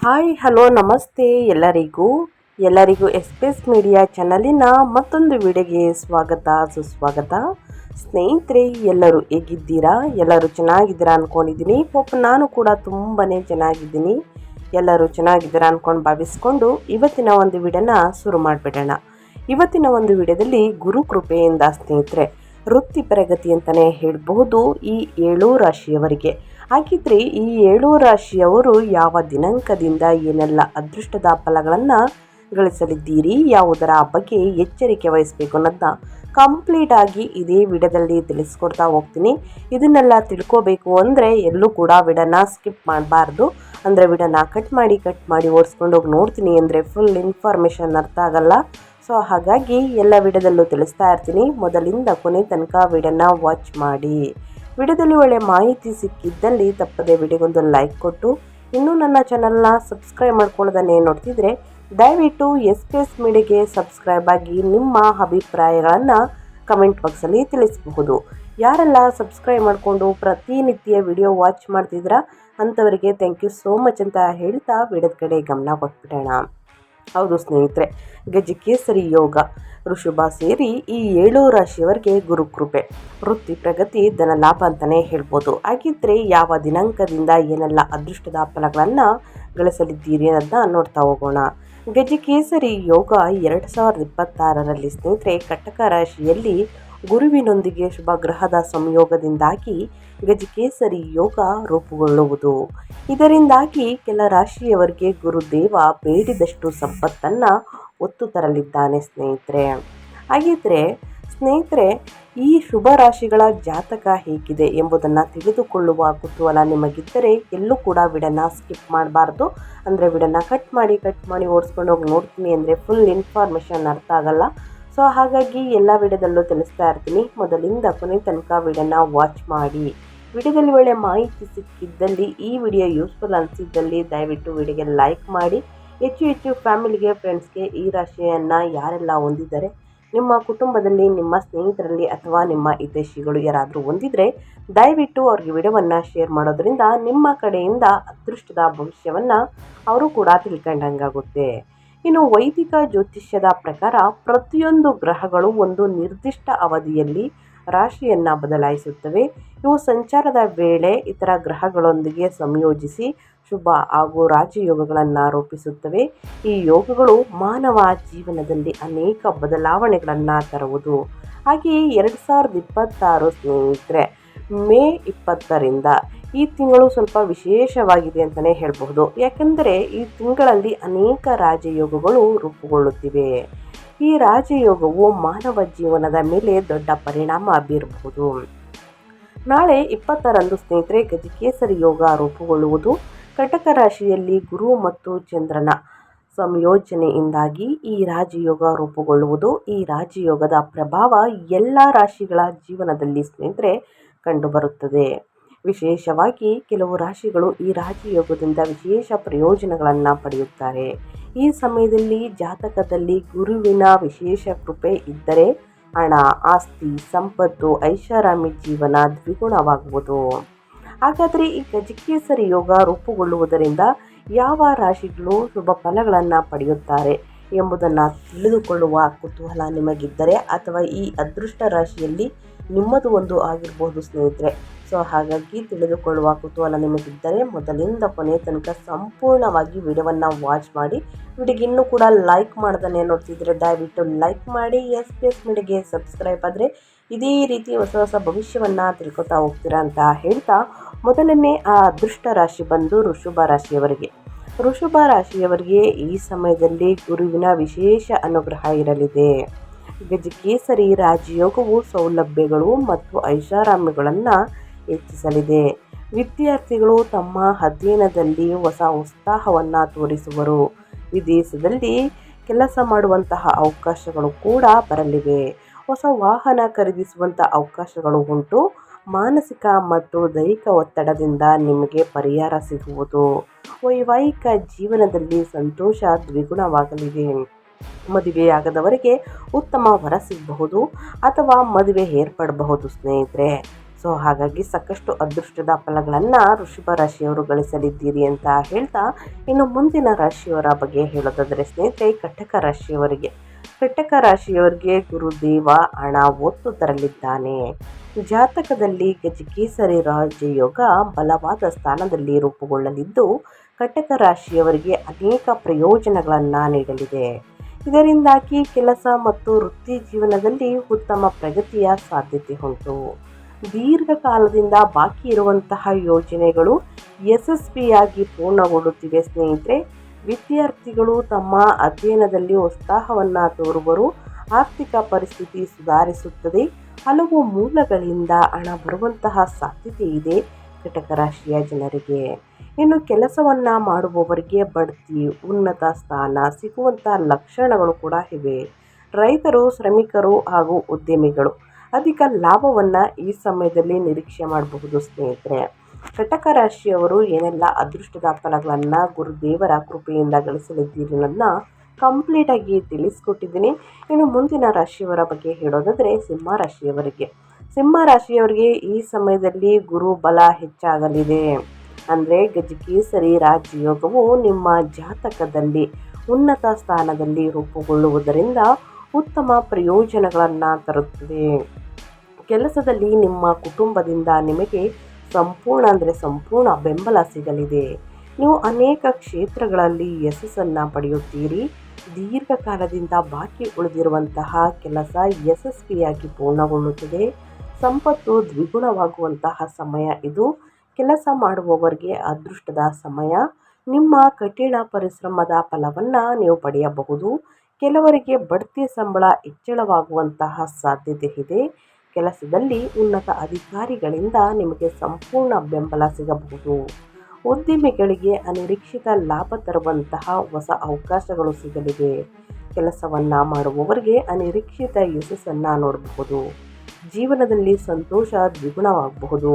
Hi hello ನಮಸ್ತೆ ಎಲ್ಲರಿಗೂ ಎಸ್ಪೆಸ್ media ಚಾನಲಿನ ಮತ್ತೊಂದು ವಿಡಿಯೋಗೆ ಸ್ವಾಗತ ಸುಸ್ವಾಗತ. ಸ್ನೇಹಿತರೆ, ಎಲ್ಲರೂ ಹೇಗಿದ್ದೀರಾ? ಎಲ್ಲರೂ ಚೆನ್ನಾಗಿದ್ದೀರಾ ಅಂದ್ಕೊಂಡಿದ್ದೀನಿ. ನಾನು ಕೂಡ ತುಂಬಾ ಚೆನ್ನಾಗಿದ್ದೀನಿ. ಎಲ್ಲರೂ ಚೆನ್ನಾಗಿದ್ದೀರಾ ಅಂದ್ಕೊಂಡು ಭಾವಿಸ್ಕೊಂಡು ಇವತ್ತಿನ ಒಂದು ವಿಡಿಯೋನ ಶುರು ಮಾಡಿಬಿಡೋಣ. ಇವತ್ತಿನ ಒಂದು ವಿಡಿಯೋದಲ್ಲಿ ಗುರು ಕೃಪೆಯಿಂದ ಸ್ನೇಹಿತರೆ ವೃತ್ತಿ ಪ್ರಗತಿ ಅಂತಲೇ ಹೇಳಬಹುದು ಈ 7 ರಾಶಿಯವರಿಗೆ. ಹಾಗಿದ್ರೆ ಈ 7 ರಾಶಿಯವರು ಯಾವ ದಿನಾಂಕದಿಂದ ಏನೆಲ್ಲ ಅದೃಷ್ಟದ ಫಲಗಳನ್ನು ಗಳಿಸಲಿದ್ದೀರಿ, ಯಾವುದರ ಬಗ್ಗೆ ಎಚ್ಚರಿಕೆ ವಹಿಸಬೇಕು ಅನ್ನೋದನ್ನ ಕಂಪ್ಲೀಟ್ ಆಗಿ ಇದೇ ವಿಡಿಯೋದಲ್ಲಿ ತಿಳಿಸ್ಕೊಡ್ತಾ ಹೋಗ್ತೀನಿ. ಇದನ್ನೆಲ್ಲ ತಿಳ್ಕೋಬೇಕು ಅಂದರೆ ಎಲ್ಲೂ ಕೂಡ ವಿಡಿಯೋನ ಸ್ಕಿಪ್ ಮಾಡಬಾರ್ದು. ಅಂದರೆ ವಿಡಿಯೋನ ಕಟ್ ಮಾಡಿ ಓಡಿಸ್ಕೊಂಡು ಹೋಗಿ ನೋಡ್ತೀನಿ ಅಂದರೆ ಫುಲ್ ಇನ್ಫಾರ್ಮೇಷನ್ ಅರ್ಥ ಆಗಲ್ಲ. ಸೊ ಹಾಗಾಗಿ ಎಲ್ಲ ವಿಡಿಯೋದಲ್ಲೂ ತಿಳಿಸ್ತಾ ಇರ್ತೀನಿ. ಮೊದಲಿಂದ ಕೊನೆ ತನಕ ವಿಡಿಯೋನ ವಾಚ್ ಮಾಡಿ. ವಿಡಿಯೋದಲ್ಲಿ ಒಳ್ಳೆ ಮಾಹಿತಿ ಸಿಕ್ಕಿದ್ದಲ್ಲಿ ತಪ್ಪದೆ ವಿಡಿಯೋಗೊಂದು ಲೈಕ್ ಕೊಟ್ಟು, ಇನ್ನೂ ನನ್ನ ಚಾನಲ್ನ ಸಬ್ಸ್ಕ್ರೈಬ್ ಮಾಡ್ಕೊಳ್ಳೋದನ್ನೇ ನೋಡ್ತಿದ್ರೆ ದಯವಿಟ್ಟು ಎಸ್ಪೆಸ್ ಮೀಡಿಯಾಗೆ ಸಬ್ಸ್ಕ್ರೈಬ್ ಆಗಿ ನಿಮ್ಮ ಅಭಿಪ್ರಾಯಗಳನ್ನು ಕಮೆಂಟ್ ಬಾಕ್ಸಲ್ಲಿ ತಿಳಿಸಬಹುದು. ಯಾರೆಲ್ಲ ಸಬ್ಸ್ಕ್ರೈಬ್ ಮಾಡಿಕೊಂಡು ಪ್ರತಿನಿತ್ಯ ವಿಡಿಯೋ ವಾಚ್ ಮಾಡ್ತಿದ್ದೀರಾ ಅಂಥವರಿಗೆ ಥ್ಯಾಂಕ್ ಯು ಸೋ ಮಚ್ ಅಂತ ಹೇಳ್ತಾ ವಿಡಿಯೋದ ಕಡೆ ಗಮನ ಕೊಟ್ಬಿಡೋಣ. ಹೌದು ಸ್ನೇಹಿತರೆ, ಗಜಕೇಸರಿ ಯೋಗ ಋಷಭ ಸೇರಿ ಈ 7 ರಾಶಿಯವರಿಗೆ ಗುರುಕೃಪೆ, ವೃತ್ತಿ ಪ್ರಗತಿ, ಧನ ಲಾಭ ಅಂತಲೇ ಹೇಳ್ಬೋದು. ಹಾಗಿದ್ರೆ ಯಾವ ದಿನಾಂಕದಿಂದ ಏನೆಲ್ಲ ಅದೃಷ್ಟದ ಫಲಗಳನ್ನು ಗಳಿಸಲಿದ್ದೀರಿ ಅನ್ನೋದನ್ನ ನೋಡ್ತಾ ಹೋಗೋಣ. ಗಜಕೇಸರಿ ಯೋಗ 2026ರಲ್ಲಿ ಸ್ನೇಹಿತರೆ ಕಟಕ ರಾಶಿಯಲ್ಲಿ ಗುರುವಿನೊಂದಿಗೆ ಶುಭ ಗ್ರಹದ ಸಂಯೋಗದಿಂದಾಗಿ ಗಜಕೇಸರಿ ಯೋಗ ರೂಪುಗೊಳ್ಳುವುದು. ಇದರಿಂದಾಗಿ ಕೆಲ ರಾಶಿಯವರಿಗೆ ಗುರುದೇವ ಬೇಡಿದಷ್ಟು ಸಂಪತ್ತನ್ನು ಒತ್ತು ತರಲಿದ್ದಾನೆ ಸ್ನೇಹಿತರೆ. ಹಾಗಿದ್ರೆ ಸ್ನೇಹಿತರೆ, ಈ ಶುಭ ರಾಶಿಗಳ ಜಾತಕ ಹೇಗಿದೆ ಎಂಬುದನ್ನು ತಿಳಿದುಕೊಳ್ಳುವ ಕುತೂಹಲ ನಿಮಗಿದ್ದರೆ ಎಲ್ಲೂ ಕೂಡ ವಿಡಿಯೋನ ಸ್ಕಿಪ್ ಮಾಡಬಾರ್ದು. ಅಂದರೆ ವಿಡಿಯೋನ ಕಟ್ ಮಾಡಿ ಓಡಿಸ್ಕೊಂಡು ಹೋಗಿ ನೋಡ್ತೀನಿ ಅಂದರೆ ಫುಲ್ ಇನ್ಫಾರ್ಮೇಷನ್ ಅರ್ಥ ಆಗಲ್ಲ. ಸೊ ಹಾಗಾಗಿ ಎಲ್ಲ ವಿಡಿಯೋದಲ್ಲೂ ತಿಳಿಸ್ತಾ ಇರ್ತೀನಿ. ಮೊದಲಿಂದ ಕೊನೆ ತನಕ ವಿಡಿಯೋನ ವಾಚ್ ಮಾಡಿ. ವಿಡಿಯೋದಲ್ಲಿ ಒಳ್ಳೆ ಮಾಹಿತಿ ಸಿಕ್ಕಿದ್ದಲ್ಲಿ, ಈ ವಿಡಿಯೋ ಯೂಸ್ಫುಲ್ ಅನಿಸಿದ್ದಲ್ಲಿ ದಯವಿಟ್ಟು ವಿಡಿಯೋಗೆ ಲೈಕ್ ಮಾಡಿ. ಹೆಚ್ಚು ಫ್ಯಾಮಿಲಿಗೆ, ಫ್ರೆಂಡ್ಸ್ಗೆ ಈ ರಾಶಿಯನ್ನು ಯಾರೆಲ್ಲ ಹೊಂದಿದ್ದಾರೆ, ನಿಮ್ಮ ಕುಟುಂಬದಲ್ಲಿ, ನಿಮ್ಮ ಸ್ನೇಹಿತರಲ್ಲಿ ಅಥವಾ ನಿಮ್ಮ ಹಿತೈಷಿಗಳು ಯಾರಾದರೂ ಹೊಂದಿದರೆ ದಯವಿಟ್ಟು ಅವ್ರಿಗೆ ವಿಡಿಯೋವನ್ನು ಶೇರ್ ಮಾಡೋದ್ರಿಂದ ನಿಮ್ಮ ಕಡೆಯಿಂದ ಅದೃಷ್ಟದ ಭವಿಷ್ಯವನ್ನು ಅವರು ಕೂಡ ತಿಳ್ಕೊಂಡಂಗಾಗುತ್ತೆ. ಇನ್ನು ವೈದಿಕ ಜ್ಯೋತಿಷ್ಯದ ಪ್ರಕಾರ ಪ್ರತಿಯೊಂದು ಗ್ರಹಗಳು ಒಂದು ನಿರ್ದಿಷ್ಟ ಅವಧಿಯಲ್ಲಿ ರಾಶಿಯನ್ನು ಬದಲಾಯಿಸುತ್ತವೆ. ಇವು ಸಂಚಾರದ ವೇಳೆ ಇತರ ಗ್ರಹಗಳೊಂದಿಗೆ ಸಂಯೋಜಿಸಿ ಶುಭ ಹಾಗೂ ರಾಜಯೋಗಗಳನ್ನು ರೂಪಿಸುತ್ತವೆ. ಈ ಯೋಗಗಳು ಮಾನವ ಜೀವನದಲ್ಲಿ ಅನೇಕ ಬದಲಾವಣೆಗಳನ್ನು ತರುವುದು. ಹಾಗೆಯೇ 2026 ಸ್ನೇಹಿತರೆ ಮೇ 20ರಿಂದ ಈ ತಿಂಗಳು ಸ್ವಲ್ಪ ವಿಶೇಷವಾಗಿದೆ ಅಂತಲೇ ಹೇಳಬಹುದು. ಯಾಕೆಂದರೆ ಈ ತಿಂಗಳಲ್ಲಿ ಅನೇಕ ರಾಜಯೋಗಗಳು ರೂಪುಗೊಳ್ಳುತ್ತಿವೆ. ಈ ರಾಜಯೋಗವು ಮಾನವ ಜೀವನದ ಮೇಲೆ ದೊಡ್ಡ ಪರಿಣಾಮ ಬೀರಬಹುದು. ನಾಳೆ 20ರಂದು ಸ್ನೇಹಿತರೆ ಗಜಕೇಸರಿ ಯೋಗ ರೂಪುಗೊಳ್ಳುವುದು. ಕಟಕ ರಾಶಿಯಲ್ಲಿ ಗುರು ಮತ್ತು ಚಂದ್ರನ ಸಂಯೋಜನೆಯಿಂದಾಗಿ ಈ ರಾಜಯೋಗ ರೂಪುಗೊಳ್ಳುವುದು. ಈ ರಾಜಯೋಗದ ಪ್ರಭಾವ ಎಲ್ಲ ರಾಶಿಗಳ ಜೀವನದಲ್ಲಿ ಸ್ನೇಹಿತರೆ ಕಂಡುಬರುತ್ತದೆ. ವಿಶೇಷವಾಗಿ ಕೆಲವು ರಾಶಿಗಳು ಈ ರಾಜಯೋಗದಿಂದ ವಿಶೇಷ ಪ್ರಯೋಜನಗಳನ್ನು ಪಡೆಯುತ್ತಾರೆ. ಈ ಸಮಯದಲ್ಲಿ ಜಾತಕದಲ್ಲಿ ಗುರುವಿನ ವಿಶೇಷ ಕೃಪೆ ಇದ್ದರೆ ಹಣ, ಆಸ್ತಿ, ಸಂಪತ್ತು, ಐಷಾರಾಮಿ ಜೀವನ ದ್ವಿಗುಣವಾಗುವುದು. ಹಾಗಾದರೆ ಈ ಗಜಕೇಸರಿ ಯೋಗ ರೂಪುಗೊಳ್ಳುವುದರಿಂದ ಯಾವ ರಾಶಿಗಳು ಶುಭ ಫಲಗಳನ್ನು ಪಡೆಯುತ್ತಾರೆ ಎಂಬುದನ್ನು ತಿಳಿದುಕೊಳ್ಳುವ ಕುತೂಹಲ ನಿಮಗಿದ್ದರೆ ಅಥವಾ ಈ ಅದೃಷ್ಟ ರಾಶಿಯಲ್ಲಿ ನಿಮ್ಮದು ಒಂದು ಆಗಿರಬಹುದು ಸ್ನೇಹಿತರೆ. ಸೊ ಹಾಗಾಗಿ ತಿಳಿದುಕೊಳ್ಳುವ ಕುತೂಹಲ ನಿಮಗಿದ್ದರೆ ಮೊದಲಿಂದ ಕೊನೆ ತನಕ ಸಂಪೂರ್ಣವಾಗಿ ವಿಡಿಯೋವನ್ನು ವಾಚ್ ಮಾಡಿ. ವಿಡಿಯೋಗೆ ಇನ್ನೂ ಕೂಡ ಲೈಕ್ ಮಾಡೋದನ್ನೇ ನೋಡ್ತಿದ್ರೆ ದಯವಿಟ್ಟು ಲೈಕ್ ಮಾಡಿ. ಎಸ್ಪೆಸ್ ಮೀಡಿಯಾಗೆ ಸಬ್ಸ್ಕ್ರೈಬ್ ಆದರೆ ಇದೇ ರೀತಿ ಹೊಸ ಭವಿಷ್ಯವನ್ನು ತಿಳ್ಕೊತಾ ಹೋಗ್ತೀರಾ ಅಂತ ಹೇಳ್ತಾ, ಮೊದಲನೇ ಆ ಅದೃಷ್ಟ ರಾಶಿ ಬಂದು ಋಷಭ ರಾಶಿಯವರಿಗೆ. ಋಷಭ ರಾಶಿಯವರಿಗೆ ಈ ಸಮಯದಲ್ಲಿ ಗುರುವಿನ ವಿಶೇಷ ಅನುಗ್ರಹ ಇರಲಿದೆ. ಗಜಕೇಸರಿ ರಾಜಯೋಗವು ಸೌಲಭ್ಯಗಳು ಮತ್ತು ಐಷಾರಾಮ್ಯಗಳನ್ನು ಹೆಚ್ಚಿಸಲಿದೆ. ವಿದ್ಯಾರ್ಥಿಗಳು ತಮ್ಮ ಅಧ್ಯಯನದಲ್ಲಿ ಹೊಸ ಉತ್ಸಾಹವನ್ನು ತೋರಿಸುವರು. ವಿದೇಶದಲ್ಲಿ ಕೆಲಸ ಮಾಡುವಂತಹ ಅವಕಾಶಗಳು ಕೂಡ ಬರಲಿವೆ. ಹೊಸ ವಾಹನ ಖರೀದಿಸುವಂಥ ಅವಕಾಶಗಳು ಉಂಟು. ಮಾನಸಿಕ ಮತ್ತು ದೈಹಿಕ ಒತ್ತಡದಿಂದ ನಿಮಗೆ ಪರಿಹಾರ ಸಿಗುವುದು. ವೈವಾಹಿಕ ಜೀವನದಲ್ಲಿ ಸಂತೋಷ ದ್ವಿಗುಣವಾಗಲಿದೆ. ಮದುವೆಯಾಗದವರಿಗೆ ಉತ್ತಮ ವರ ಸಿಗಬಹುದು ಅಥವಾ ಮದುವೆ ಏರ್ಪಡಬಹುದು ಸ್ನೇಹಿತರೆ. ಸೊ ಸೊ ಹಾಗಾಗಿ ಸಾಕಷ್ಟು ಅದೃಷ್ಟದ ಫಲಗಳನ್ನು ವೃಷಭ ರಾಶಿಯವರು ಗಳಿಸಲಿದ್ದೀರಿ ಅಂತ ಹೇಳ್ತಾ, ಇನ್ನು ಮುಂದಿನ ರಾಶಿಯವರ ಬಗ್ಗೆ ಹೇಳೋದಾದರೆ ಸ್ನೇಹಿತರೆ, ಕಟಕ ರಾಶಿಯವರಿಗೆ ಗುರುದೇವ ಹಣ ಒತ್ತು ತರಲಿದ್ದಾನೆ. ಜಾತಕದಲ್ಲಿ ಗಜಕೇಸರಿ ರಾಜಯೋಗ ಬಲವಾದ ಸ್ಥಾನದಲ್ಲಿ ರೂಪುಗೊಳ್ಳಲಿದ್ದು, ಕಟಕ ರಾಶಿಯವರಿಗೆ ಅನೇಕ ಪ್ರಯೋಜನಗಳನ್ನು ನೀಡಲಿದೆ. ಇದರಿಂದಾಗಿ ಕೆಲಸ ಮತ್ತು ವೃತ್ತಿ ಜೀವನದಲ್ಲಿ ಉತ್ತಮ ಪ್ರಗತಿಯ ಸಾಧ್ಯತೆ ಉಂಟು. ದೀರ್ಘಕಾಲದಿಂದ ಬಾಕಿ ಇರುವಂತಹ ಯೋಜನೆಗಳು ಯಶಸ್ವಿಯಾಗಿ ಪೂರ್ಣಗೊಳ್ಳುತ್ತಿವೆ. ಸ್ನೇಹಿತರೆ, ವಿದ್ಯಾರ್ಥಿಗಳು ತಮ್ಮ ಅಧ್ಯಯನದಲ್ಲಿ ಉತ್ಸಾಹವನ್ನು ತೋರುವರು. ಆರ್ಥಿಕ ಪರಿಸ್ಥಿತಿ ಸುಧಾರಿಸುತ್ತದೆ. ಹಲವು ಮೂಲಗಳಿಂದ ಹಣ ಬರುವಂತಹ ಸಾಧ್ಯತೆ ಇದೆ ಕಟಕ ರಾಶಿಯ ಜನರಿಗೆ. ಇನ್ನು ಕೆಲಸವನ್ನು ಮಾಡುವವರಿಗೆ ಬಡ್ತಿ, ಉನ್ನತ ಸ್ಥಾನ ಸಿಗುವಂತಹ ಲಕ್ಷಣಗಳು ಕೂಡ ಇವೆ. ರೈತರು, ಶ್ರಮಿಕರು ಹಾಗೂ ಉದ್ಯಮಿಗಳು ಅಧಿಕ ಲಾಭವನ್ನು ಈ ಸಮಯದಲ್ಲಿ ನಿರೀಕ್ಷೆ ಮಾಡಬಹುದು. ಸ್ನೇಹಿತರೆ, ಕಟಕ ರಾಶಿಯವರು ಏನೆಲ್ಲ ಅದೃಷ್ಟದ ಫಲಗಳನ್ನು ಗುರುದೇವರ ಕೃಪೆಯಿಂದ ಗಳಿಸಲಿದ್ದೀರಿ ಅನ್ನೋದನ್ನ ಕಂಪ್ಲೀಟಾಗಿ ತಿಳಿಸ್ಕೊಟ್ಟಿದ್ದೀನಿ. ಇನ್ನು ಮುಂದಿನ ರಾಶಿಯವರ ಬಗ್ಗೆ ಹೇಳೋದಾದರೆ ಸಿಂಹ ರಾಶಿಯವರಿಗೆ ಈ ಸಮಯದಲ್ಲಿ ಗುರು ಬಲ ಹೆಚ್ಚಾಗಲಿದೆ. ಅಂದರೆ ಗಜಕೇಸರಿ ರಾಜಯೋಗವು ನಿಮ್ಮ ಜಾತಕದಲ್ಲಿ ಉನ್ನತ ಸ್ಥಾನದಲ್ಲಿ ರೂಪುಗೊಳ್ಳುವುದರಿಂದ ಉತ್ತಮ ಪ್ರಯೋಜನಗಳನ್ನು ತರುತ್ತದೆ. ಕೆಲಸದಲ್ಲಿ ನಿಮ್ಮ ಕುಟುಂಬದಿಂದ ನಿಮಗೆ ಸಂಪೂರ್ಣ ಬೆಂಬಲ ಸಿಗಲಿದೆ. ನೀವು ಅನೇಕ ಕ್ಷೇತ್ರಗಳಲ್ಲಿ ಯಶಸ್ಸನ್ನು ಪಡೆಯುತ್ತೀರಿ. ದೀರ್ಘಕಾಲದಿಂದ ಬಾಕಿ ಉಳಿದಿರುವಂತಹ ಕೆಲಸ ಯಶಸ್ವಿಯಾಗಿ ಪೂರ್ಣಗೊಳ್ಳುತ್ತದೆ. ಸಂಪತ್ತು ದ್ವಿಗುಣವಾಗುವಂತಹ ಸಮಯ ಇದು. ಕೆಲಸ ಮಾಡುವವರಿಗೆ ಅದೃಷ್ಟದ ಸಮಯ. ನಿಮ್ಮ ಕಠಿಣ ಪರಿಶ್ರಮದ ಫಲವನ್ನು ನೀವು ಪಡೆಯಬಹುದು. ಕೆಲವರಿಗೆ ಬಡ್ತಿ, ಸಂಬಳ ಹೆಚ್ಚಳವಾಗುವಂತಹ ಸಾಧ್ಯತೆ ಇದೆ. ಕೆಲಸದಲ್ಲಿ ಉನ್ನತ ಅಧಿಕಾರಿಗಳಿಂದ ನಿಮಗೆ ಸಂಪೂರ್ಣ ಬೆಂಬಲ ಸಿಗಬಹುದು. ಉದ್ಯಮಿಗಳಿಗೆ ಅನಿರೀಕ್ಷಿತ ಲಾಭ ತರುವಂತಹ ಹೊಸ ಅವಕಾಶಗಳು ಸಿಗಲಿವೆ. ಕೆಲಸವನ್ನು ಮಾಡುವವರಿಗೆ ಅನಿರೀಕ್ಷಿತ ಯಶಸ್ಸನ್ನು ನೋಡಬಹುದು. ಜೀವನದಲ್ಲಿ ಸಂತೋಷ ದ್ವಿಗುಣವಾಗಬಹುದು.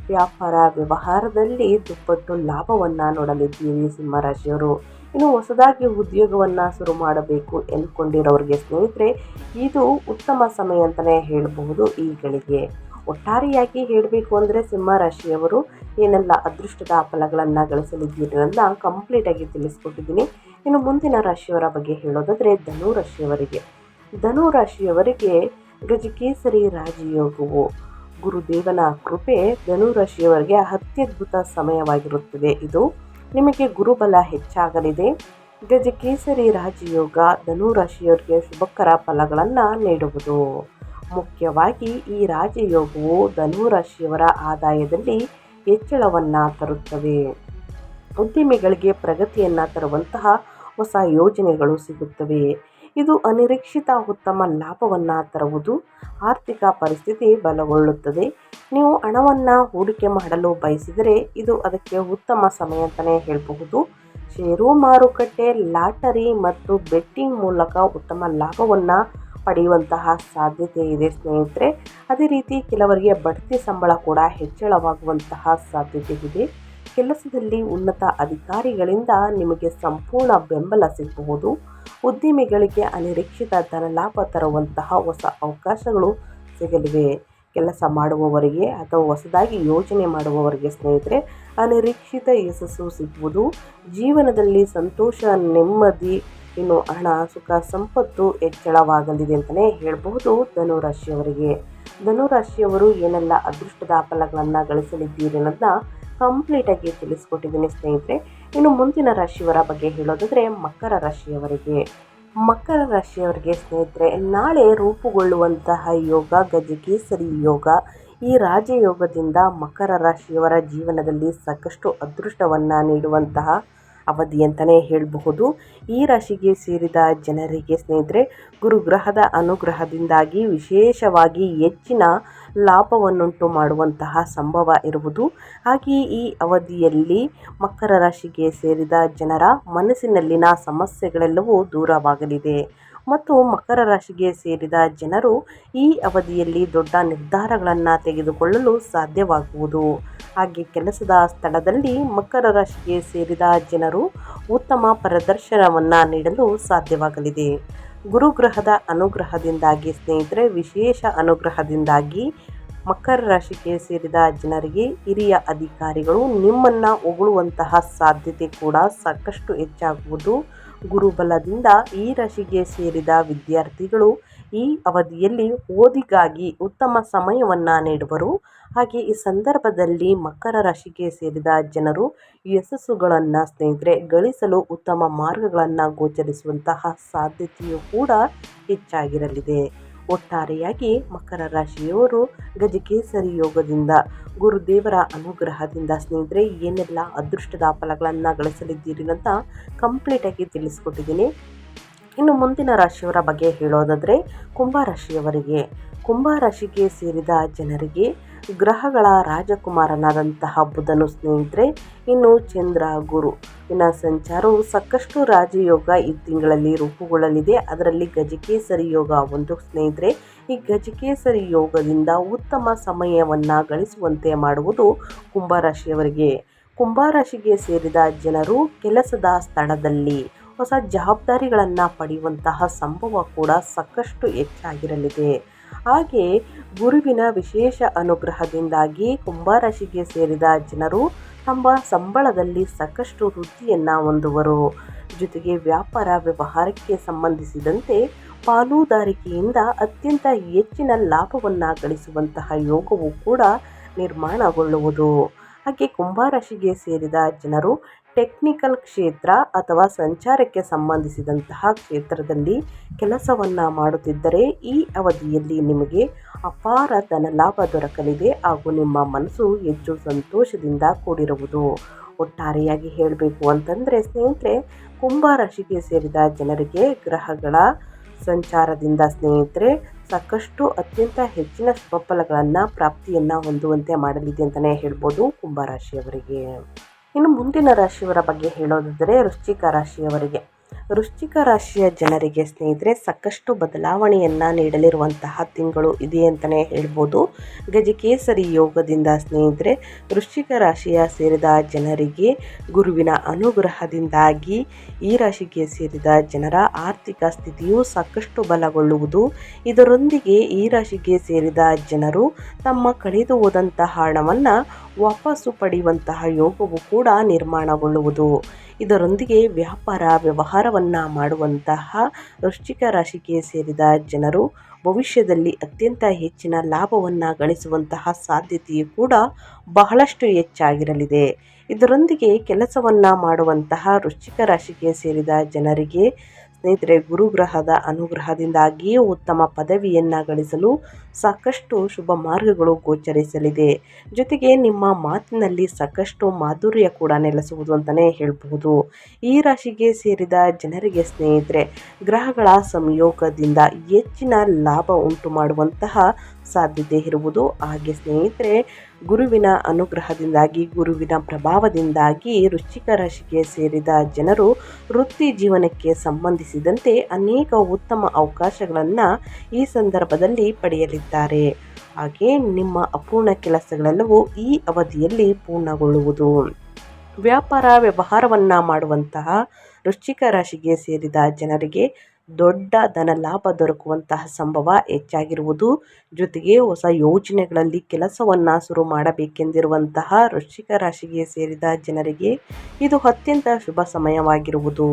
ವ್ಯಾಪಾರ ವ್ಯವಹಾರದಲ್ಲಿ ದುಪ್ಪಟ್ಟು ಲಾಭವನ್ನು ನೋಡಲಿದ್ದೀರಿ ಸಿಂಹರಾಶಿಯವರು. ಇನ್ನು ಹೊಸದಾಗಿ ಉದ್ಯೋಗವನ್ನು ಶುರು ಮಾಡಬೇಕು ಎಂದುಕೊಂಡಿರೋರಿಗೆ ಸ್ನೇಹಿತರೆ, ಇದು ಉತ್ತಮ ಸಮಯ ಅಂತಲೇ ಹೇಳಬಹುದು. ಈ ಗಳಿಗೆ ಒಟ್ಟಾರೆಯಾಗಿ ಹೇಳಬೇಕು ಅಂದರೆ ಸಿಂಹರಾಶಿಯವರು ಏನೆಲ್ಲ ಅದೃಷ್ಟದ ಫಲಗಳನ್ನು ಗಳಿಸಲಿದ್ದೀರಿ ಅಂತ ಕಂಪ್ಲೀಟಾಗಿ ತಿಳಿಸ್ಕೊಟ್ಟಿದ್ದೀನಿ. ಇನ್ನು ಮುಂದಿನ ರಾಶಿಯವರ ಬಗ್ಗೆ ಹೇಳೋದಾದರೆ ಧನು ರಾಶಿಯವರಿಗೆ ಗಜಕೇಸರಿ ರಾಜಯೋಗವು ಗುರುದೇವನ ಕೃಪೆ ಧನು ರಾಶಿಯವರಿಗೆ ಅತ್ಯದ್ಭುತ ಸಮಯವಾಗಿರುತ್ತದೆ. ಇದು ನಿಮಗೆ ಗುರುಬಲ ಹೆಚ್ಚಾಗಲಿದೆ. ಗಜಕೇಸರಿ ರಾಜಯೋಗ ಧನು ರಾಶಿಯವರಿಗೆ ಶುಭಕರ ಫಲಗಳನ್ನು ನೀಡುವುದು. ಮುಖ್ಯವಾಗಿ ಈ ರಾಜಯೋಗವು ಧನು ರಾಶಿಯವರ ಆದಾಯದಲ್ಲಿ ಹೆಚ್ಚಳವನ್ನು ತರುತ್ತವೆ. ಉದ್ಯಮಿಗಳಿಗೆ ಪ್ರಗತಿಯನ್ನು ತರುವಂತಹ ಹೊಸ ಯೋಜನೆಗಳು ಸಿಗುತ್ತವೆ. ಇದು ಅನಿರೀಕ್ಷಿತ ಉತ್ತಮ ಲಾಭವನ್ನು ತರುವುದು. ಆರ್ಥಿಕ ಪರಿಸ್ಥಿತಿ ಬಲಗೊಳ್ಳುತ್ತದೆ. ನೀವು ಹಣವನ್ನು ಹೂಡಿಕೆ ಮಾಡಲು ಬಯಸಿದರೆ ಇದು ಅದಕ್ಕೆ ಉತ್ತಮ ಸಮಯ ಅಂತಲೇ ಹೇಳಬಹುದು. ಷೇರು ಮಾರುಕಟ್ಟೆ, ಲಾಟರಿ ಮತ್ತು ಬೆಟ್ಟಿಂಗ್ ಮೂಲಕ ಉತ್ತಮ ಲಾಭವನ್ನು ಪಡೆಯುವಂತಹ ಸಾಧ್ಯತೆ ಇದೆ ಸ್ನೇಹಿತರೆ. ಅದೇ ರೀತಿ ಕೆಲವರಿಗೆ ಬಡ್ತಿ, ಸಂಬಳ ಕೂಡ ಹೆಚ್ಚಳವಾಗುವಂತಹ ಸಾಧ್ಯತೆ ಇದೆ. ಕೆಲಸದಲ್ಲಿ ಉನ್ನತ ಅಧಿಕಾರಿಗಳಿಂದ ನಿಮಗೆ ಸಂಪೂರ್ಣ ಬೆಂಬಲ ಸಿಗಬಹುದು. ಉದ್ಯಮಿಗಳಿಗೆ ಅನಿರೀಕ್ಷಿತ ಧನಲಾಭ ತರುವಂತಹ ಹೊಸ ಅವಕಾಶಗಳು ಸಿಗಲಿವೆ. ಕೆಲಸ ಮಾಡುವವರಿಗೆ ಅಥವಾ ಹೊಸದಾಗಿ ಯೋಜನೆ ಮಾಡುವವರಿಗೆ ಸ್ನೇಹಿತರೆ, ಅನಿರೀಕ್ಷಿತ ಯಶಸ್ಸು ಸಿಗುವುದು. ಜೀವನದಲ್ಲಿ ಸಂತೋಷ, ನೆಮ್ಮದಿ, ಇನ್ನು ಹಣ, ಸುಖ, ಸಂಪತ್ತು ಹೆಚ್ಚಳವಾಗಲಿದೆ ಅಂತಲೇ ಹೇಳಬಹುದು. ಧನುರಾಶಿಯವರು ಏನೆಲ್ಲ ಅದೃಷ್ಟದ ಫಲಗಳನ್ನು ಗಳಿಸಲಿದ್ದೀರಿ ಅನ್ನೋದನ್ನ ಕಂಪ್ಲೀಟಾಗಿ ತಿಳಿಸ್ಕೊಟ್ಟಿದ್ದೀನಿ ಸ್ನೇಹಿತರೆ. ಇನ್ನು ಮುಂದಿನ ರಾಶಿಯವರ ಬಗ್ಗೆ ಹೇಳೋದಾದರೆ ಮಕರ ರಾಶಿಯವರಿಗೆ ಸ್ನೇಹಿತರೆ, ನಾಳೆ ರೂಪುಗೊಳ್ಳುವಂತಹ ಯೋಗ ಗಜಕೇಸರಿ ಯೋಗ. ಈ ರಾಜಯೋಗದಿಂದ ಮಕರ ರಾಶಿಯವರ ಜೀವನದಲ್ಲಿ ಸಾಕಷ್ಟು ಅದೃಷ್ಟವನ್ನು ನೀಡುವಂತಹ ಅವಧಿ ಅಂತಲೇ ಹೇಳಬಹುದು. ಈ ರಾಶಿಗೆ ಸೇರಿದ ಜನರಿಗೆ ಸ್ನೇಹಿತರೆ, ಗುರುಗ್ರಹದ ಅನುಗ್ರಹದಿಂದಾಗಿ ವಿಶೇಷವಾಗಿ ಹೆಚ್ಚಿನ ಲಾಭವನ್ನುಂಟು ಮಾಡುವಂತಹ ಸಂಭವ ಇರುವುದು. ಹಾಗೆಯೇ ಈ ಅವಧಿಯಲ್ಲಿ ಮಕರ ರಾಶಿಗೆ ಸೇರಿದ ಜನರ ಮನಸ್ಸಿನಲ್ಲಿನ ಸಮಸ್ಯೆಗಳೆಲ್ಲವೂ ದೂರವಾಗಲಿದೆ ಮತ್ತು ಮಕರ ರಾಶಿಗೆ ಸೇರಿದ ಜನರು ಈ ಅವಧಿಯಲ್ಲಿ ದೊಡ್ಡ ನಿರ್ಧಾರಗಳನ್ನು ತೆಗೆದುಕೊಳ್ಳಲು ಸಾಧ್ಯವಾಗುವುದು. ಹಾಗೆ ಕೆಲಸದ ಸ್ಥಳದಲ್ಲಿ ಮಕರ ರಾಶಿಗೆ ಸೇರಿದ ಜನರು ಉತ್ತಮ ಪ್ರದರ್ಶನವನ್ನು ನೀಡಲು ಸಾಧ್ಯವಾಗಲಿದೆ. ಗುರುಗ್ರಹದ ಅನುಗ್ರಹದಿಂದಾಗಿ ಸ್ನೇಹಿತರೆ, ವಿಶೇಷ ಅನುಗ್ರಹದಿಂದಾಗಿ ಮಕರ ರಾಶಿಗೆ ಸೇರಿದ ಜನರಿಗೆ ಹಿರಿಯ ಅಧಿಕಾರಿಗಳು ನಿಮ್ಮನ್ನು ಹೊಗಳುವಂತಹ ಸಾಧ್ಯತೆ ಕೂಡ ಸಾಕಷ್ಟು ಹೆಚ್ಚಾಗುವುದು. ಗುರುಬಲದಿಂದ ಈ ರಾಶಿಗೆ ಸೇರಿದ ವಿದ್ಯಾರ್ಥಿಗಳು ಈ ಅವಧಿಯಲ್ಲಿ ಓದಿಗಾಗಿ ಉತ್ತಮ ಸಮಯವನ್ನು ನೀಡುವರು. ಹಾಗೆ ಈ ಸಂದರ್ಭದಲ್ಲಿ ಮಕರ ರಾಶಿಗೆ ಸೇರಿದ ಜನರು ಯಶಸ್ಸುಗಳನ್ನು ಸ್ನೇಹಿತರೆ ಗಳಿಸಲು ಉತ್ತಮ ಮಾರ್ಗಗಳನ್ನು ಗೋಚರಿಸುವಂತಹ ಸಾಧ್ಯತೆಯೂ ಕೂಡ ಹೆಚ್ಚಾಗಿರಲಿದೆ. ಒಟ್ಟಾರೆಯಾಗಿ ಮಕರ ರಾಶಿಯವರು ಗಜಕೇಸರಿ ಯೋಗದಿಂದ ಗುರುದೇವರ ಅನುಗ್ರಹದಿಂದ ಸ್ನೇಹಿತರೆ ಏನೆಲ್ಲ ಅದೃಷ್ಟದ ಫಲಗಳನ್ನು ಗಳಿಸಲಿದ್ದೀರಿ ಅಂತ ಕಂಪ್ಲೀಟಾಗಿ ತಿಳಿಸ್ಕೊಟ್ಟಿದ್ದೀನಿ. ಇನ್ನು ಮುಂದಿನ ರಾಶಿಯವರ ಬಗ್ಗೆ ಹೇಳೋದಾದರೆ ಕುಂಭರಾಶಿಗೆ ಸೇರಿದ ಜನರಿಗೆ ಗ್ರಹಗಳ ರಾಜಕುಮಾರನಾದಂತಹ ಬುಧನು ಸ್ನೇಹಿತರೆ, ಇನ್ನು ಚಂದ್ರ ಗುರು ಸಂಚಾರವು ಸಾಕಷ್ಟು ರಾಜಯೋಗ ಈ ತಿಂಗಳಲ್ಲಿ ರೂಪುಗೊಳ್ಳಲಿದೆ. ಅದರಲ್ಲಿ ಗಜಕೇಸರಿ ಯೋಗ ಒಂದು ಸ್ನೇಹಿತರೆ. ಈ ಗಜಕೇಸರಿ ಯೋಗದಿಂದ ಉತ್ತಮ ಸಮಯವನ್ನು ಗಳಿಸುವಂತೆ ಮಾಡುವುದು ಕುಂಭರಾಶಿಗೆ ಸೇರಿದ ಜನರು ಕೆಲಸದ ಸ್ಥಳದಲ್ಲಿ ಹೊಸ ಜವಾಬ್ದಾರಿಗಳನ್ನು ಪಡೆಯುವಂತಹ ಸಂಭವ ಕೂಡ ಸಾಕಷ್ಟು ಹೆಚ್ಚಾಗಿರಲಿದೆ. ಹಾಗೆ ಗುರುವಿನ ವಿಶೇಷ ಅನುಗ್ರಹದಿಂದಾಗಿ ಕುಂಭರಾಶಿಗೆ ಸೇರಿದ ಜನರು ತಮ್ಮ ಸಂಬಳದಲ್ಲಿ ಸಾಕಷ್ಟು ವೃದ್ಧಿಯನ್ನು ಹೊಂದುವರು. ಜೊತೆಗೆ ವ್ಯಾಪಾರ ವ್ಯವಹಾರಕ್ಕೆ ಸಂಬಂಧಿಸಿದಂತೆ ಪಾಲುದಾರಿಕೆಯಿಂದ ಅತ್ಯಂತ ಹೆಚ್ಚಿನ ಲಾಭವನ್ನು ಗಳಿಸುವಂತಹ ಯೋಗವು ಕೂಡ ನಿರ್ಮಾಣಗೊಳ್ಳುವುದು. ಹಾಗೆ ಕುಂಭರಾಶಿಗೆ ಸೇರಿದ ಜನರು ಟೆಕ್ನಿಕಲ್ ಕ್ಷೇತ್ರ ಅಥವಾ ಸಂಚಾರಕ್ಕೆ ಸಂಬಂಧಿಸಿದಂತಹ ಕ್ಷೇತ್ರದಲ್ಲಿ ಕೆಲಸವನ್ನು ಮಾಡುತ್ತಿದ್ದರೆ ಈ ಅವಧಿಯಲ್ಲಿ ನಿಮಗೆ ಅಪಾರ ಧನ ಲಾಭ ದೊರಕಲಿದೆ ಹಾಗೂ ನಿಮ್ಮ ಮನಸ್ಸು ಹೆಚ್ಚು ಸಂತೋಷದಿಂದ ಕೂಡಿರುವುದು. ಒಟ್ಟಾರೆಯಾಗಿ ಹೇಳಬೇಕು ಅಂತಂದರೆ ಸ್ನೇಹಿತರೆ, ಕುಂಭರಾಶಿಗೆ ಸೇರಿದ ಜನರಿಗೆ ಗ್ರಹಗಳ ಸಂಚಾರದಿಂದ ಸ್ನೇಹಿತರೆ ಸಾಕಷ್ಟು ಅತ್ಯಂತ ಹೆಚ್ಚಿನ ಶುಭ ಫಲಗಳನ್ನು ಪ್ರಾಪ್ತಿಯನ್ನು ಹೊಂದುವಂತೆ ಮಾಡಲಿದೆ ಅಂತಲೇ ಹೇಳ್ಬೋದು ಕುಂಭರಾಶಿಯವರಿಗೆ. ಇನ್ನು ಮುಂದಿನ ರಾಶಿಯವರ ಬಗ್ಗೆ ಹೇಳೋದಾದರೆ ವೃಶ್ಚಿಕ ರಾಶಿಯ ಜನರಿಗೆ ಸ್ನೇಹಿತರೆ ಸಾಕಷ್ಟು ಬದಲಾವಣೆಯನ್ನು ನೀಡಲಿರುವಂತಹ ತಿಂಗಳು ಇದೆ ಅಂತಲೇ ಹೇಳ್ಬೋದು. ಗಜಕೇಸರಿ ಯೋಗದಿಂದ ಸ್ನೇಹಿತರೆ ವೃಶ್ಚಿಕ ರಾಶಿಯ ಸೇರಿದ ಜನರಿಗೆ ಗುರುವಿನ ಅನುಗ್ರಹದಿಂದಾಗಿ ಈ ರಾಶಿಗೆ ಸೇರಿದ ಜನರ ಆರ್ಥಿಕ ಸ್ಥಿತಿಯು ಸಾಕಷ್ಟು ಬಲಗೊಳ್ಳುವುದು. ಇದರೊಂದಿಗೆ ಈ ರಾಶಿಗೆ ಸೇರಿದ ಜನರು ತಮ್ಮ ಕಳೆದು ಹೋದಂತಹ ಹಣವನ್ನು ವಾಪಸ್ಸು ಪಡೆಯುವಂತಹ ಯೋಗವು ಕೂಡ ನಿರ್ಮಾಣಗೊಳ್ಳುವುದು. ಇದರೊಂದಿಗೆ ವ್ಯಾಪಾರ ವ್ಯವಹಾರವನ್ನು ಮಾಡುವಂತಹ ವೃಶ್ಚಿಕ ರಾಶಿಗೆ ಸೇರಿದ ಜನರು ಭವಿಷ್ಯದಲ್ಲಿ ಅತ್ಯಂತ ಹೆಚ್ಚಿನ ಲಾಭವನ್ನು ಗಳಿಸುವಂತಹ ಸಾಧ್ಯತೆಯು ಕೂಡ ಬಹಳಷ್ಟು ಹೆಚ್ಚಾಗಿರಲಿದೆ. ಇದರೊಂದಿಗೆ ಕೆಲಸವನ್ನು ಮಾಡುವಂತಹ ವೃಶ್ಚಿಕ ರಾಶಿಗೆ ಸೇರಿದ ಜನರಿಗೆ ಸ್ನೇಹಿತರೆ ಗುರುಗ್ರಹದ ಅನುಗ್ರಹದಿಂದಾಗಿ ಉತ್ತಮ ಪದವಿಯನ್ನು ಗಳಿಸಲು ಸಾಕಷ್ಟು ಶುಭ ಮಾರ್ಗಗಳು ಗೋಚರಿಸಲಿದೆ. ಜೊತೆಗೆ ನಿಮ್ಮ ಮಾತಿನಲ್ಲಿ ಸಾಕಷ್ಟು ಮಾಧುರ್ಯ ಕೂಡ ನೆಲೆಸುವುದು ಅಂತಲೇ ಹೇಳಬಹುದು. ಈ ರಾಶಿಗೆ ಸೇರಿದ ಜನರಿಗೆ ಸ್ನೇಹಿತರೆ ಗ್ರಹಗಳ ಸಂಯೋಗದಿಂದ ಹೆಚ್ಚಿನ ಲಾಭ ಉಂಟು ಮಾಡುವಂತಹ ಸಾಧ್ಯತೆ ಇರುವುದು. ಹಾಗೆ ಸ್ನೇಹಿತರೆ ಗುರುವಿನ ಅನುಗ್ರಹದಿಂದಾಗಿ ಗುರುವಿನ ಪ್ರಭಾವದಿಂದಾಗಿ ವೃಶ್ಚಿಕ ರಾಶಿಗೆ ಸೇರಿದ ಜನರು ವೃತ್ತಿ ಜೀವನಕ್ಕೆ ಸಂಬಂಧಿಸಿದಂತೆ ಅನೇಕ ಉತ್ತಮ ಅವಕಾಶಗಳನ್ನು ಈ ಸಂದರ್ಭದಲ್ಲಿ ಪಡೆಯಲಿದ್ದಾರೆ. ಹಾಗೆ ನಿಮ್ಮ ಅಪೂರ್ಣ ಕೆಲಸಗಳೆಲ್ಲವೂ ಈ ಅವಧಿಯಲ್ಲಿ ಪೂರ್ಣಗೊಳ್ಳುವುದು. ವ್ಯಾಪಾರ ವ್ಯವಹಾರವನ್ನು ಮಾಡುವಂತಹ ವೃಶ್ಚಿಕ ರಾಶಿಗೆ ಸೇರಿದ ಜನರಿಗೆ ದೊಡ್ಡ ಧನ ಲಾಭ ದೊರಕುವಂತಹ ಸಂಭವ ಹೆಚ್ಚಾಗಿರುವುದು. ಜೊತೆಗೆ ಹೊಸ ಯೋಜನೆಗಳಲ್ಲಿ ಕೆಲಸವನ್ನು ಶುರು ಮಾಡಬೇಕೆಂದಿರುವಂತಹ ವೃಶ್ಚಿಕ ರಾಶಿಗೆ ಸೇರಿದ ಜನರಿಗೆ ಇದು ಅತ್ಯಂತ ಶುಭ ಸಮಯವಾಗಿರುವುದು.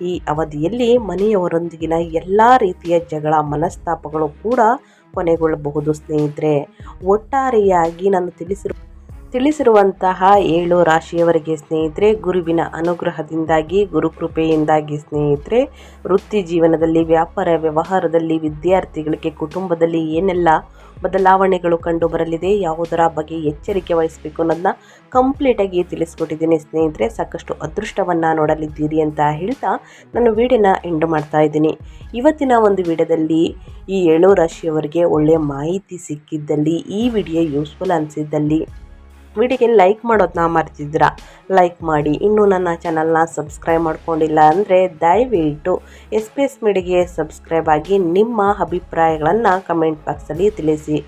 ಈ ಅವಧಿಯಲ್ಲಿ ಮನೆಯವರೊಂದಿಗಿನ ಎಲ್ಲ ರೀತಿಯ ಜಗಳ ಮನಸ್ತಾಪಗಳು ಕೂಡ ಕೊನೆಗೊಳ್ಳಬಹುದು ಸ್ನೇಹಿತರೆ. ಒಟ್ಟಾರೆಯಾಗಿ ನಾನು ತಿಳಿಸಿರುವಂತಹ 7 ರಾಶಿಯವರಿಗೆ ಸ್ನೇಹಿತರೆ ಗುರುವಿನ ಅನುಗ್ರಹದಿಂದಾಗಿ ಗುರುಕೃಪೆಯಿಂದಾಗಿ ಸ್ನೇಹಿತರೆ ವೃತ್ತಿ ಜೀವನದಲ್ಲಿ ವ್ಯಾಪಾರ ವ್ಯವಹಾರದಲ್ಲಿ ವಿದ್ಯಾರ್ಥಿಗಳಿಗೆ ಕುಟುಂಬದಲ್ಲಿ ಏನೆಲ್ಲ ಬದಲಾವಣೆಗಳು ಕಂಡು ಬರಲಿದೆ, ಯಾವುದರ ಬಗ್ಗೆ ಎಚ್ಚರಿಕೆ ವಹಿಸಬೇಕು ಅನ್ನೋದನ್ನ ಕಂಪ್ಲೀಟಾಗಿ ತಿಳಿಸ್ಕೊಟ್ಟಿದ್ದೀನಿ ಸ್ನೇಹಿತರೆ. ಸಾಕಷ್ಟು ಅದೃಷ್ಟವನ್ನು ನೋಡಲಿದ್ದೀರಿ ಅಂತ ಹೇಳ್ತಾ ನಾನು ವಿಡಿಯೋನ ಎಂಡ್ ಮಾಡ್ತಾ ಇದ್ದೀನಿ. ಇವತ್ತಿನ ಒಂದು ವಿಡಿಯೋದಲ್ಲಿ ಈ 7 ರಾಶಿಯವರಿಗೆ ಒಳ್ಳೆಯ ಮಾಹಿತಿ ಸಿಕ್ಕಿದ್ದಲ್ಲಿ, ಈ ವಿಡಿಯೋ ಯೂಸ್ಫುಲ್ ಅನಿಸಿದ್ದಲ್ಲಿ ವಿಡಿಯೋಗೆ ಲೈಕ್ ಮಾಡೋದನ್ನ ಮರ್ತಿದ್ದೀರಾ, ಲೈಕ್ ಮಾಡಿ. ಇನ್ನೂ ನನ್ನ ಚಾನಲ್ನ ಸಬ್ಸ್ಕ್ರೈಬ್ ಮಾಡ್ಕೊಂಡಿಲ್ಲ ಅಂದರೆ ದಯವಿಟ್ಟು SPS ಮೀಡಿಯಾಗೆ ಸಬ್ಸ್ಕ್ರೈಬ್ ಆಗಿ ನಿಮ್ಮ ಅಭಿಪ್ರಾಯಗಳನ್ನು ಕಮೆಂಟ್ ಬಾಕ್ಸಲ್ಲಿ ತಿಳಿಸಿ.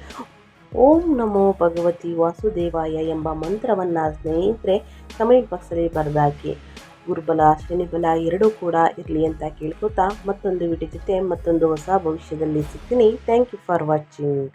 ಓಂ ನಮೋ ಭಗವತಿ ವಾಸುದೇವಾಯ ಎಂಬ ಮಂತ್ರವನ್ನು ಸ್ನೇಹಿತರೆ ಕಮೆಂಟ್ ಬಾಕ್ಸಲ್ಲಿ ಬರೆದಾಕಿ. ಗುರುಬಲ ಶನಿಬಲ ಎರಡೂ ಕೂಡ ಇರಲಿ ಅಂತ ಕೇಳ್ಕೊತಾ ಮತ್ತೊಂದು ವಿಡಿಯೋ ಜೊತೆ ಮತ್ತೊಂದು ಹೊಸ ಭವಿಷ್ಯದಲ್ಲಿ ಸಿಗ್ತೀನಿ. Thank you for watching.